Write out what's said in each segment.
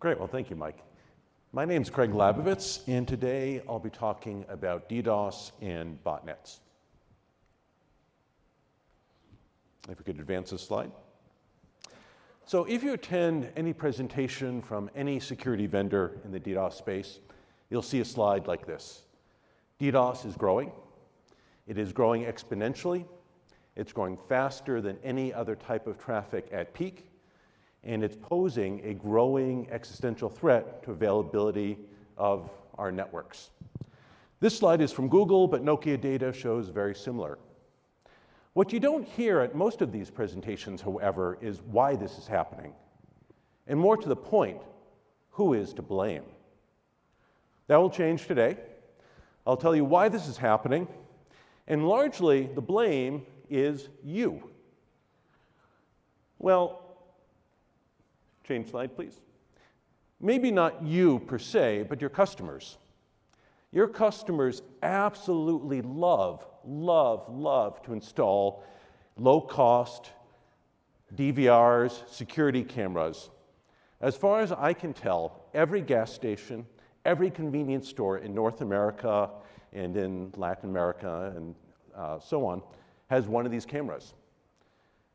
Great, well, thank you, Mike. My name's Craig Labovitz, and today I'll be talking about DDoS and botnets. If we could advance this slide. So if you attend any presentation from any security vendor in the DDoS space, you'll see a slide like this. DDoS is growing. It is growing exponentially. It's growing faster than any other type of traffic at peak, and it's posing a growing existential threat to availability of our networks. This slide is from Google, but Nokia data shows very similar. What you don't hear at most of these presentations, however, is why this is happening. And more to the point, who is to blame? That will change today. I'll tell you why this is happening, and largely the blame is you. Well, change slide, please. Maybe not you per se, but your customers. Your customers absolutely love to install low-cost DVRs, security cameras. As far as I can tell, every gas station, every convenience store in North America and in Latin America and so on has one of these cameras.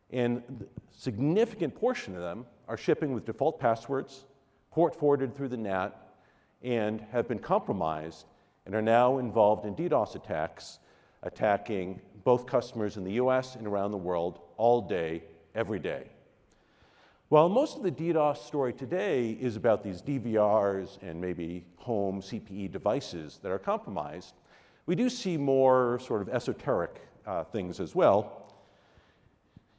And a significant portion of them are shipping with default passwords, port forwarded through the NAT, and have been compromised and are now involved in DDoS attacks, attacking both customers in the US and around the world all day, every day. While most of the DDoS story today is about these DVRs and maybe home CPE devices that are compromised, we do see more sort of esoteric things as well.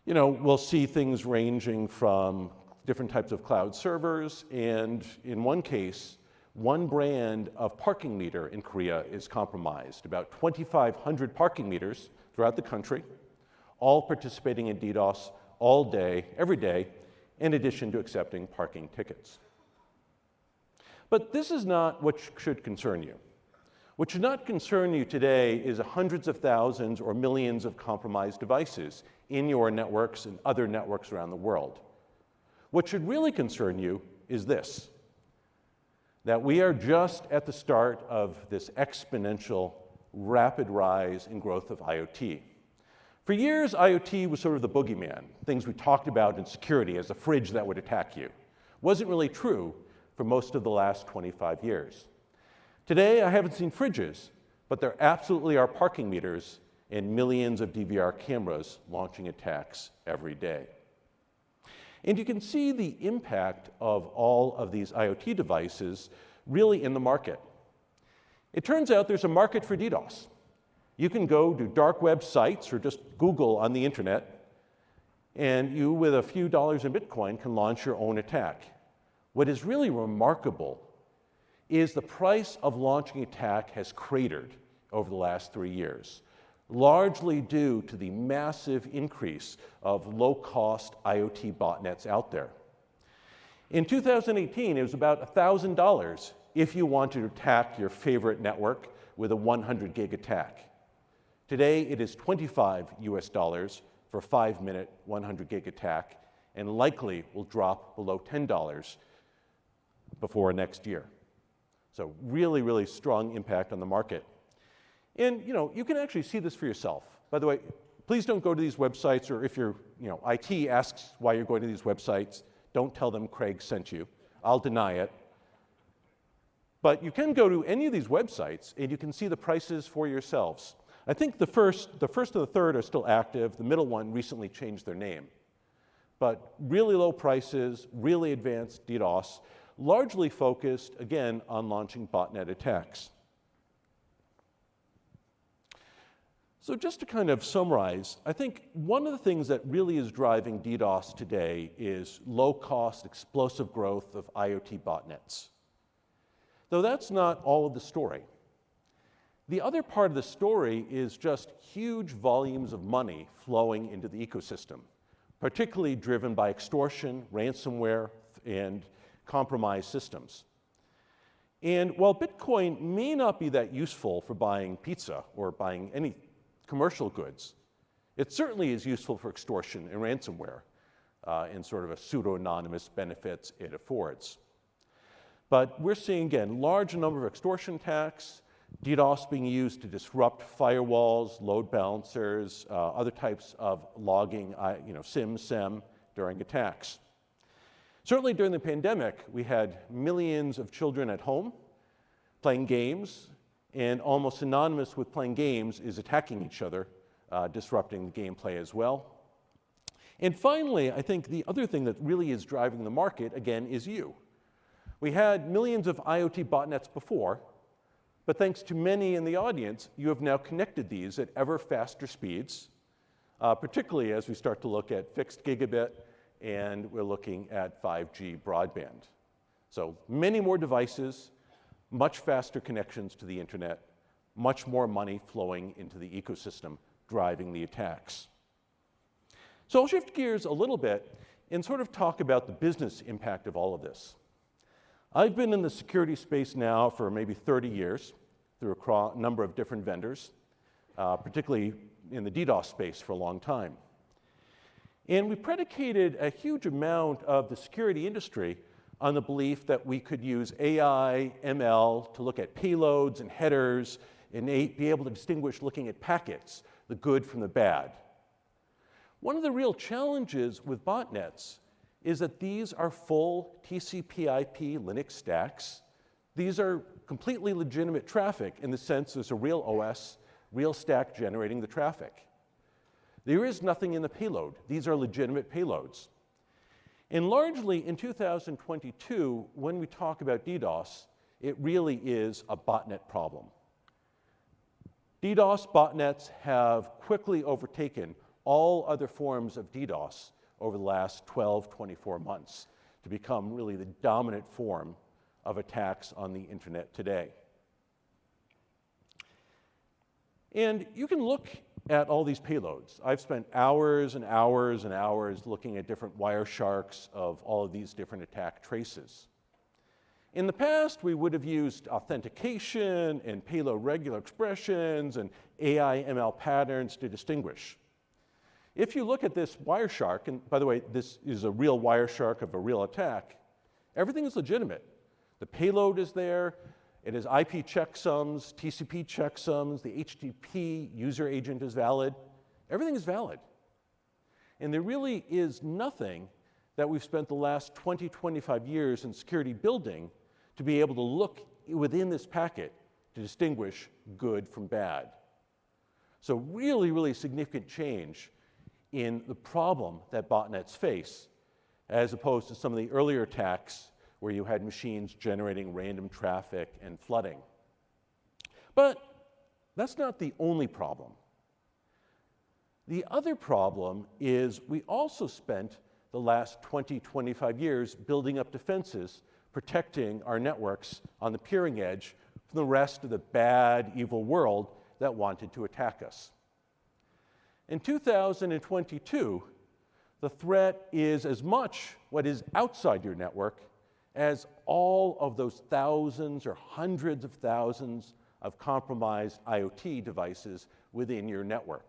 You know, we'll see things ranging from different types of cloud servers, and in one case, one brand of parking meter in Korea is compromised. About 2,500 parking meters throughout the country, all participating in DDoS all day, every day, in addition to accepting parking tickets. But this is not what should concern you. What should not concern you today is hundreds of thousands or millions of compromised devices in your networks and other networks around the world. What should really concern you is this, that we are just at the start of this exponential, rapid rise in growth of IoT. For years, IoT was sort of the boogeyman, things we talked about in security as a fridge that would attack you. Wasn't really true for most of the last 25 years. Today, I haven't seen fridges, but there absolutely are parking meters and millions of DVR cameras launching attacks every day. And you can see the impact of all of these IoT devices really in the market. It turns out there's a market for DDoS. You can go to dark web sites or just Google on the internet, and you, with a few dollars in Bitcoin, can launch your own attack. What is really remarkable is the price of launching an attack has cratered over the last 3 years, largely due to the massive increase of low-cost IoT botnets out there. In 2018, it was about $1,000 if you wanted to attack your favorite network with a 100 gig attack. Today, it is $25 US for a 5-minute 100 gig attack, and likely will drop below $10 before next year. So really, really strong impact on the market. And you can actually see this for yourself. By the way, please don't go to these websites, or if your IT asks why you're going to these websites, don't tell them Craig sent you. I'll deny it. But you can go to any of these websites, and you can see the prices for yourselves. I think the first and the third are still active. The middle one recently changed their name. But really low prices, really advanced DDoS, largely focused, again, on launching botnet attacks. So just to kind of summarize, I think one of the things that really is driving DDoS today is low-cost, explosive growth of IoT botnets. Though that's not all of the story. The other part of the story is just huge volumes of money flowing into the ecosystem, particularly driven by extortion, ransomware, and compromised systems. And while Bitcoin may not be that useful for buying pizza or buying any commercial goods, it certainly is useful for extortion and ransomware and sort of a pseudo-anonymous benefits it affords. But we're seeing, again, large number of extortion attacks, DDoS being used to disrupt firewalls, load balancers, other types of logging, SIM, SEM, during attacks. Certainly during the pandemic, we had millions of children at home playing games, and almost synonymous with playing games is attacking each other, disrupting the gameplay as well. And finally, I think the other thing that really is driving the market, again, is you. We had millions of IoT botnets before, but thanks to many in the audience, you have now connected these at ever faster speeds, particularly as we start to look at fixed gigabit, and we're looking at 5G broadband. So many more devices, much faster connections to the internet, much more money flowing into the ecosystem, driving the attacks. So I'll shift gears a little bit and sort of talk about the business impact of all of this. I've been in the security space now for maybe 30 years through a number of different vendors, particularly in the DDoS space for a long time. And we predicated a huge amount of the security industry on the belief that we could use AI, ML to look at payloads and headers and be able to distinguish looking at packets, the good from the bad. One of the real challenges with botnets is that these are full TCP/IP Linux stacks. These are completely legitimate traffic in the sense there's a real OS, real stack generating the traffic. There is nothing in the payload. These are legitimate payloads. And largely in 2022, when we talk about DDoS, it really is a botnet problem. DDoS botnets have quickly overtaken all other forms of DDoS over the last 12, 24 months to become really the dominant form of attacks on the internet today. And you can look at all these payloads. I've spent hours and hours and hours looking at different Wiresharks of all of these different attack traces. In the past, we would have used authentication and payload regular expressions and AI ML patterns to distinguish. If you look at this Wireshark, and by the way, this is a real Wireshark of a real attack, everything is legitimate. The payload is there, it has IP checksums, TCP checksums, the HTTP user agent is valid. Everything is valid. And there really is nothing that we've spent the last 20, 25 years in security building to be able to look within this packet to distinguish good from bad. So really, really significant change in the problem that botnets face, as opposed to some of the earlier attacks where you had machines generating random traffic and flooding. But that's not the only problem. The other problem is we also spent the last 20, 25 years building up defenses, protecting our networks on the peering edge from the rest of the bad, evil world that wanted to attack us. In 2022, the threat is as much what is outside your network as all of those thousands or hundreds of thousands of compromised IoT devices within your network.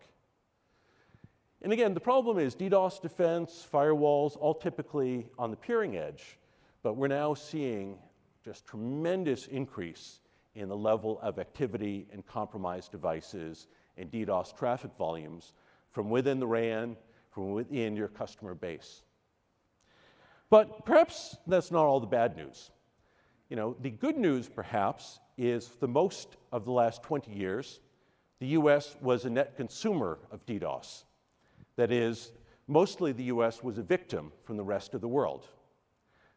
And again, the problem is DDoS defense, firewalls, all typically on the peering edge, but we're now seeing just tremendous increase in the level of activity and compromised devices and DDoS traffic volumes from within the RAN, from within your customer base. But perhaps that's not all the bad news. The good news, perhaps, is for most of the last 20 years, the US was a net consumer of DDoS. That is, mostly the US was a victim from the rest of the world.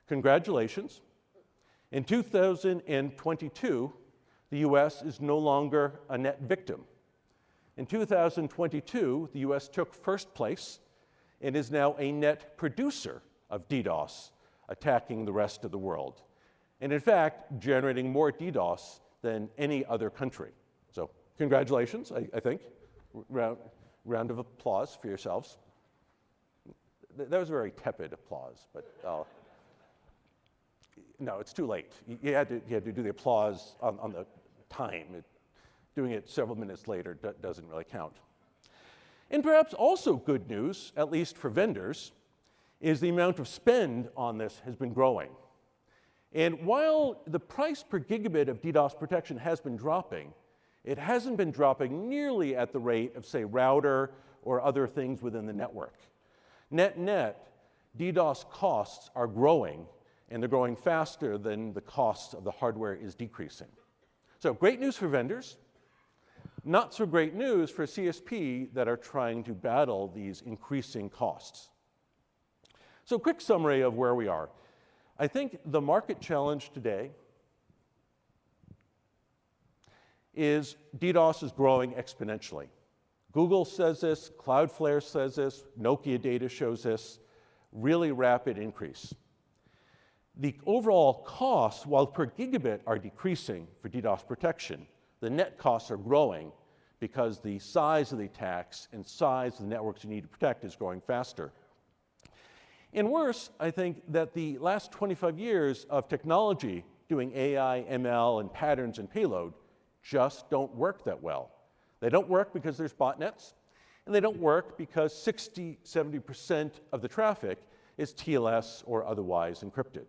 Congratulations. In 2022, the US is no longer a net victim. In 2022, the US took first place and is now a net producer of DDoS, attacking the rest of the world. And in fact, generating more DDoS than any other country. So congratulations, I think. Round of applause for yourselves. That was a very tepid applause, but no, it's too late. You had to do the applause on the time. Doing it several minutes later doesn't really count. And perhaps also good news, at least for vendors, is the amount of spend on this has been growing. And while the price per gigabit of DDoS protection has been dropping, it hasn't been dropping nearly at the rate of, say, router or other things within the network. Net, DDoS costs are growing, and they're growing faster than the cost of the hardware is decreasing. So great news for vendors, not so great news for CSP that are trying to battle these increasing costs. So quick summary of where we are. I think the market challenge today is DDoS is growing exponentially. Google says this, Cloudflare says this, Nokia data shows this, really rapid increase. The overall costs, while per gigabit are decreasing for DDoS protection, the net costs are growing because the size of the attacks and size of the networks you need to protect is growing faster. And worse, I think that the last 25 years of technology doing AI, ML, and patterns and payload just don't work that well. They don't work because there's botnets, and they don't work because 60, 70% of the traffic is TLS or otherwise encrypted.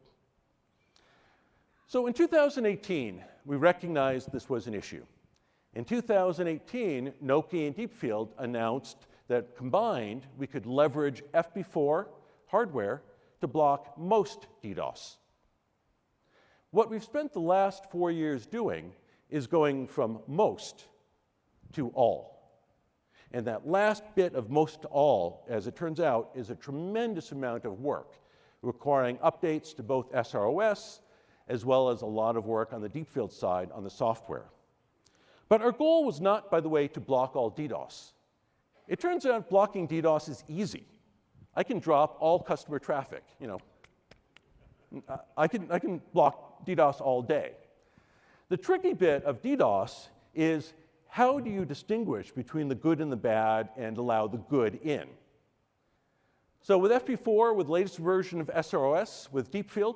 So in 2018, we recognized this was an issue. In 2018, Nokia and Deepfield announced that combined, we could leverage FP4 hardware to block most DDoS. What we've spent the last 4 years doing is going from most to all. And that last bit of most to all, as it turns out, is a tremendous amount of work, requiring updates to both SROS, as well as a lot of work on the Deepfield side on the software. But our goal was not, by the way, to block all DDoS. It turns out blocking DDoS is easy. I can drop all customer traffic. I can block DDoS all day. The tricky bit of DDoS is how do you distinguish between the good and the bad and allow the good in? So with FP4, with the latest version of SROS, with Deepfield,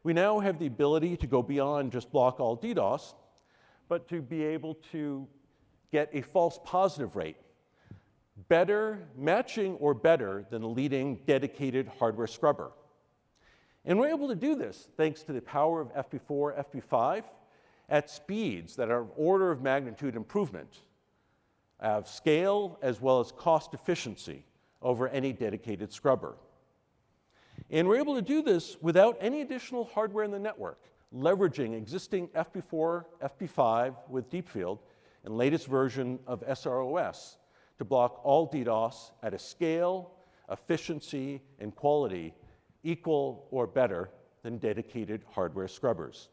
we now have the ability to go beyond just block all DDoS, but to be able to get a false positive rate, better, matching or better than the leading dedicated hardware scrubber. And we're able to do this thanks to the power of FP4, FP5 at speeds that are order of magnitude improvement of scale as well as cost efficiency over any dedicated scrubber. And we're able to do this without any additional hardware in the network, leveraging existing FP4, FP5 with Deepfield and latest version of SROS to block all DDoS at a scale, efficiency, and quality equal or better than dedicated hardware scrubbers.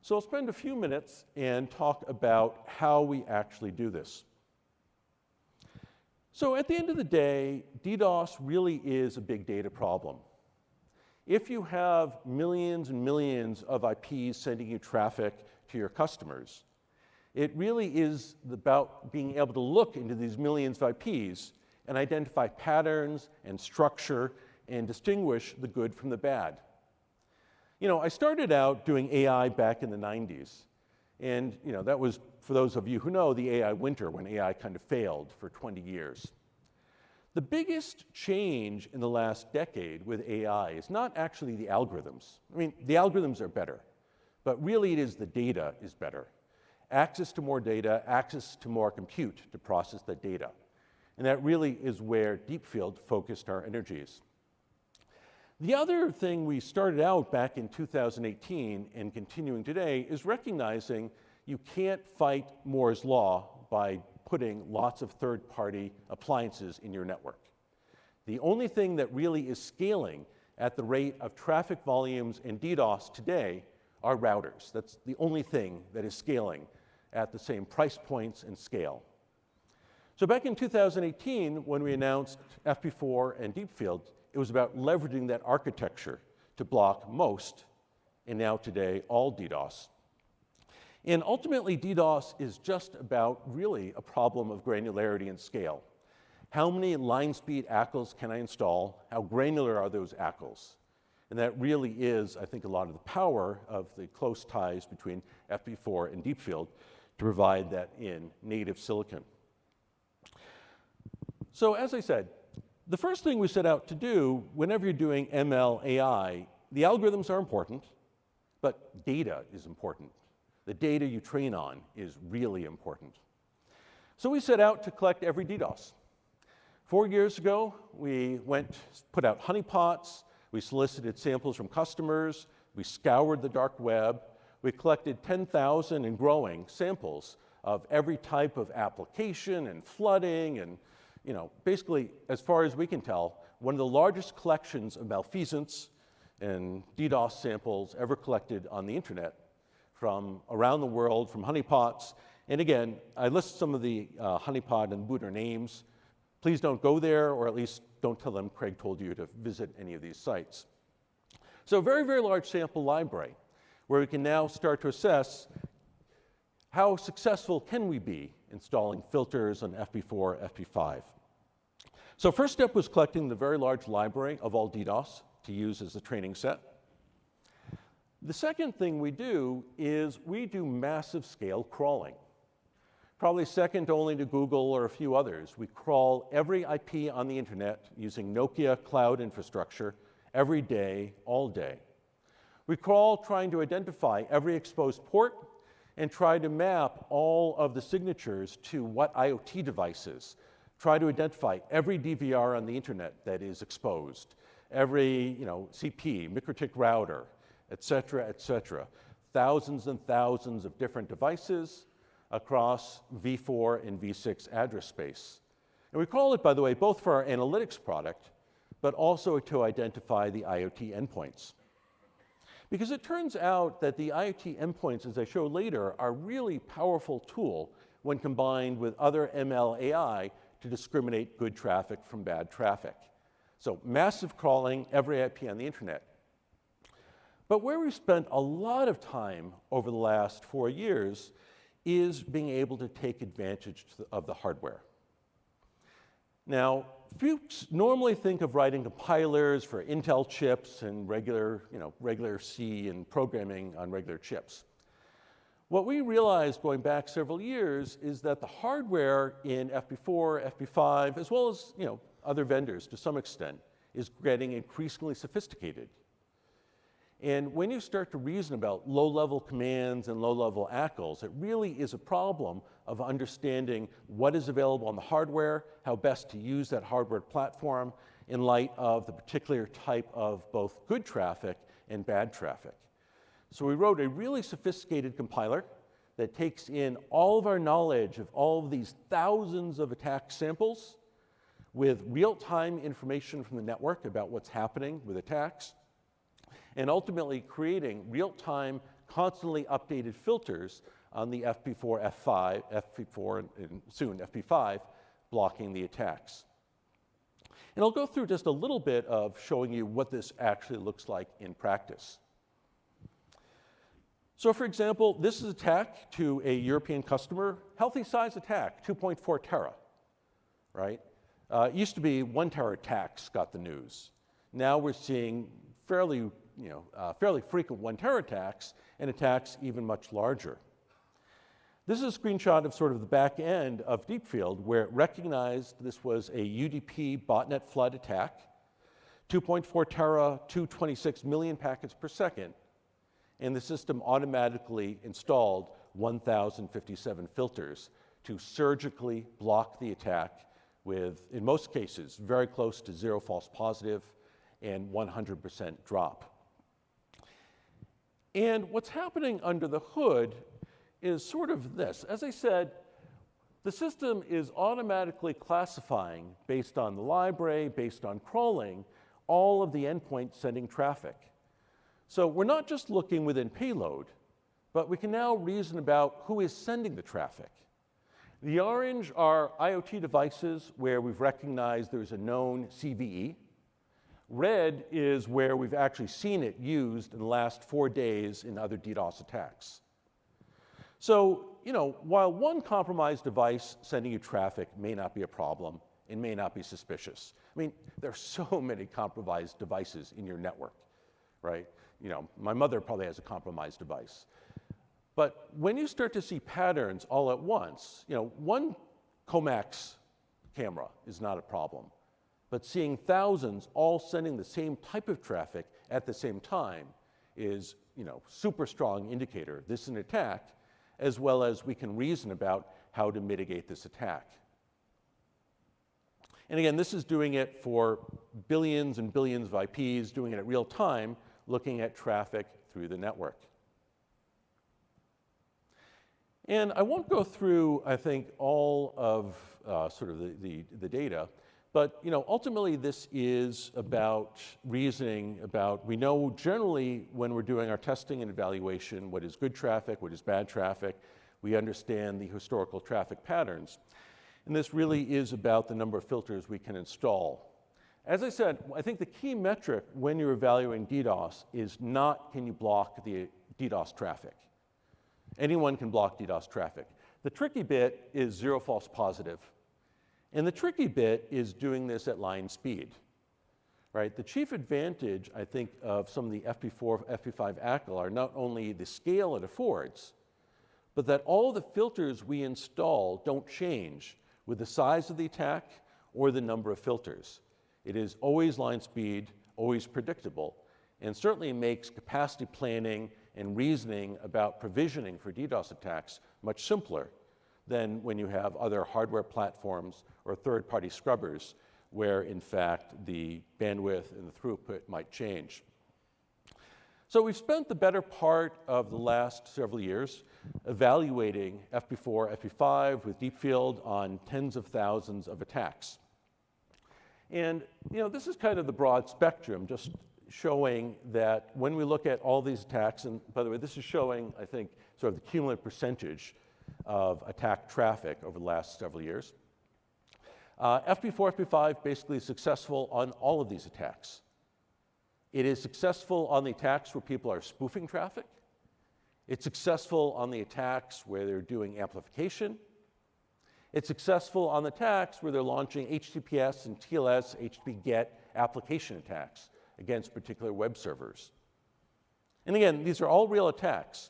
So I'll spend a few minutes and talk about how we actually do this. So at the end of the day, DDoS really is a big data problem. If you have millions and millions of IPs sending you traffic to your customers, it really is about being able to look into these millions of IPs and identify patterns and structure and distinguish the good from the bad. I started out doing AI back in the 90s. And that was, for those of you who know, the AI winter when AI kind of failed for 20 years. The biggest change in the last decade with AI is not actually the algorithms. I mean, the algorithms are better, but really it is the data is better. Access to more data, access to more compute to process that data. And that really is where Deepfield focused our energies. The other thing we started out back in 2018 and continuing today is recognizing you can't fight Moore's law by putting lots of third-party appliances in your network. The only thing that really is scaling at the rate of traffic volumes and DDoS today are routers. That's the only thing that is scaling at the same price points and scale. So back in 2018, when we announced FP4 and Deepfield, it was about leveraging that architecture to block most, and now today, all DDoS. And ultimately, DDoS is just about really a problem of granularity and scale. How many line speed ACLs can I install? How granular are those ACLs? And that really is, I think, a lot of the power of the close ties between FP4 and Deepfield to provide that in native silicon. So as I said, The first thing we set out to do, whenever you're doing ML AI, the algorithms are important, but data is important. The data you train on is really important. So we set out to collect every DDoS. 4 years ago, we put out honeypots, we solicited samples from customers, we scoured the dark web, we collected 10,000 and growing samples of every type of application and flooding and, basically, as far as we can tell, one of the largest collections of malfeasance and DDoS samples ever collected on the internet from around the world, from honeypots. And again, I list some of the honeypot and booter names. Please don't go there, or at least don't tell them Craig told you to visit any of these sites. So a very, very large sample library where we can now start to assess how successful can we be installing filters on FP4, FP5. So first step was collecting the very large library of all DDoS to use as a training set. The second thing we do is we do massive scale crawling. Probably second only to Google or a few others. We crawl every IP on the internet using Nokia cloud infrastructure every day, all day. We crawl trying to identify every exposed port and try to map all of the signatures to what IoT devices. Try to identify every DVR on the internet that is exposed, every CP, MikroTik router, et cetera, thousands and thousands of different devices across V4 and V6 address space. And we call it, by the way, both for our analytics product, but also to identify the IoT endpoints. Because it turns out that the IoT endpoints, as I show later, are a really powerful tool when combined with other ML AI to discriminate good traffic from bad traffic. So massive crawling, every IP on the internet. But where we've spent a lot of time over the last 4 years is being able to take advantage of the hardware. Now, folks normally think of writing compilers for Intel chips and regular C and programming on regular chips. What we realized going back several years is that the hardware in FP4, FP5, as well as other vendors to some extent, is getting increasingly sophisticated. And when you start to reason about low-level commands and low-level ACLs, it really is a problem of understanding what is available on the hardware, how best to use that hardware platform in light of the particular type of both good traffic and bad traffic. So we wrote a really sophisticated compiler that takes in all of our knowledge of all of these thousands of attack samples with real-time information from the network about what's happening with attacks, and ultimately creating real-time, constantly updated filters on the FP4, FP4, and soon FP5, blocking the attacks. And I'll go through just a little bit of showing you what this actually looks like in practice. So for example, this is an attack to a European customer, healthy size attack, 2.4 tera, right? It used to be 1 tera attacks got the news. Now we're seeing fairly frequent 1 tera attacks and attacks even much larger. This is a screenshot of sort of the back end of Deepfield where it recognized this was a UDP botnet flood attack, 2.4 tera, 226 million packets per second, and the system automatically installed 1,057 filters to surgically block the attack with, in most cases, very close to 0 false positive and 100% drop. And what's happening under the hood is sort of this. As I said, the system is automatically classifying, based on the library, based on crawling, all of the endpoints sending traffic. So we're not just looking within payload, but we can now reason about who is sending the traffic. The orange are IoT devices where we've recognized there's a known CVE. Red is where we've actually seen it used in the last 4 days in other DDoS attacks. So, while one compromised device sending you traffic may not be a problem, it may not be suspicious. I mean, there are so many compromised devices in your network, right? My mother probably has a compromised device. But when you start to see patterns all at once, one Comax camera is not a problem. But seeing thousands all sending the same type of traffic at the same time is, super strong indicator this is an attack, as well as we can reason about how to mitigate this attack. And again, this is doing it for billions and billions of IPs, doing it at real time, looking at traffic through the network. And I won't go through, I think, all of sort of the data, but ultimately this is about reasoning about, we know generally when we're doing our testing and evaluation what is good traffic, what is bad traffic. We understand the historical traffic patterns. And this really is about the number of filters we can install. As I said, I think the key metric when you're evaluating DDoS is not can you block the DDoS traffic. Anyone can block DDoS traffic. The tricky bit is zero false positive. And the tricky bit is doing this at line speed, right? The chief advantage, I think, of some of the FP4, FP5 ACL are not only the scale it affords, but that all the filters we install don't change with the size of the attack or the number of filters. It is always line speed, always predictable, and certainly makes capacity planning and reasoning about provisioning for DDoS attacks much simpler than when you have other hardware platforms or third-party scrubbers where, in fact, the bandwidth and the throughput might change. So we've spent the better part of the last several years evaluating FP4, FP5 with Deep Field on tens of thousands of attacks. And this is kind of the broad spectrum, just showing that when we look at all these attacks, and by the way, this is showing, I think, sort of the cumulative percentage of attack traffic over the last several years. FP4, FP5 basically is successful on all of these attacks. It is successful on the attacks where people are spoofing traffic. It's successful on the attacks where they're doing amplification. It's successful on the attacks where they're launching HTTPS and TLS, HTTP GET application attacks against particular web servers. And again, these are all real attacks.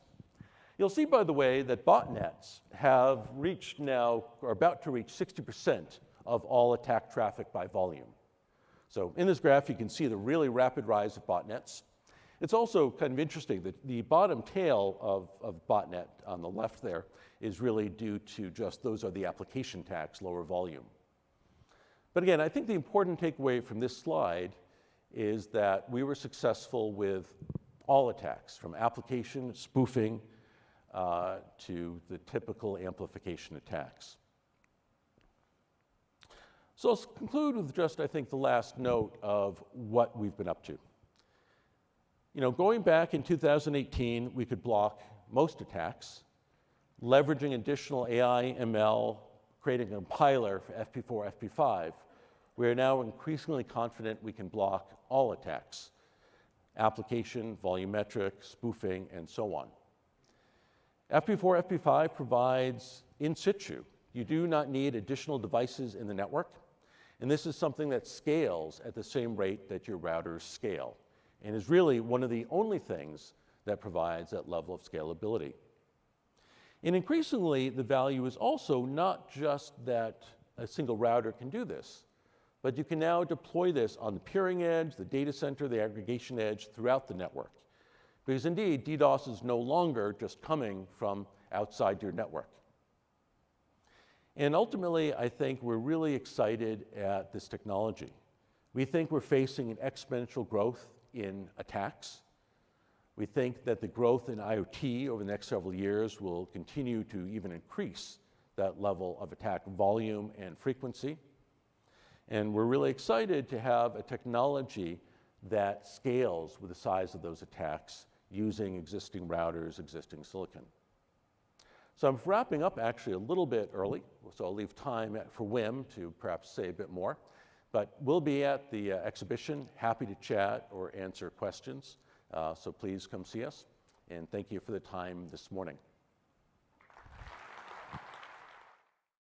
You'll see, by the way, that botnets have reached now, or about to reach 60% of all attack traffic by volume. So in this graph, you can see the really rapid rise of botnets. It's also kind of interesting that the bottom tail of botnet on the left there is really due to just those are the application attacks, lower volume. But again, I think the important takeaway from this slide is that we were successful with all attacks, from application, spoofing, to the typical amplification attacks. So let's conclude with just, I think, the last note of what we've been up to. Going back in 2018, we could block most attacks, leveraging additional AI, ML, creating a compiler for FP4, FP5. We are now increasingly confident we can block all attacks, application, volumetric, spoofing, and so on. FP4, FP5 provides in situ. You do not need additional devices in the network, and this is something that scales at the same rate that your routers scale, and is really one of the only things that provides that level of scalability. And increasingly, the value is also not just that a single router can do this, but you can now deploy this on the peering edge, the data center, the aggregation edge throughout the network. Because indeed, DDoS is no longer just coming from outside your network. And ultimately, I think we're really excited at this technology. We think we're facing an exponential growth in attacks. We think that the growth in IoT over the next several years will continue to even increase that level of attack volume and frequency. And we're really excited to have a technology that scales with the size of those attacks using existing routers, existing silicon. So I'm wrapping up actually a little bit early, so I'll leave time for Wim to perhaps say a bit more. But we'll be at the exhibition, happy to chat or answer questions. So please come see us, and thank you for the time this morning.